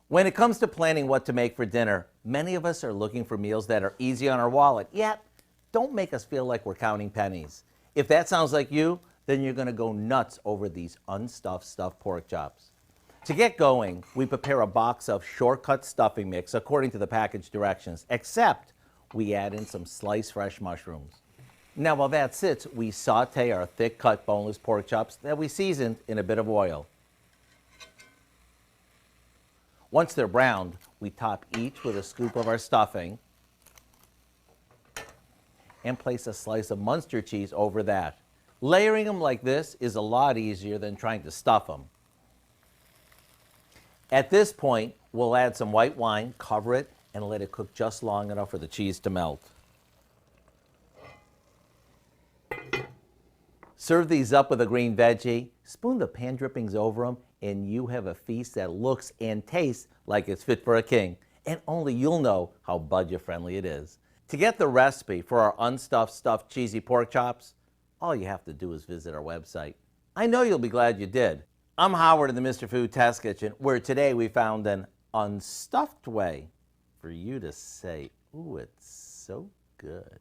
When it comes to planning what to make for dinner, many of us are looking for meals that are easy on our wallet, yet don't make us feel like we're counting pennies. If that sounds like you, then you're going to go nuts over these unstuffed stuffed pork chops. To get going, we prepare a box of shortcut stuffing mix according to the package directions, except we add in some sliced fresh mushrooms. Now while that sits, we saute our thick cut boneless pork chops that we seasoned in a bit of oil. Once they're browned, we top each with a scoop of our stuffing and place a slice of Munster cheese over that. Layering them like this is a lot easier than trying to stuff them. At this point, we'll add some white wine, cover it, and let it cook just long enough for the cheese to melt. Serve these up with a green veggie, spoon the pan drippings over them, and you have a feast that looks and tastes like it's fit for a king. And only you'll know how budget-friendly it is. To get the recipe for our unstuffed stuffed cheesy pork chops, all you have to do is visit our website. I know you'll be glad you did. I'm Howard in the Mr. Food Test Kitchen, where today we found an unstuffed way for you to say, ooh, it's so good.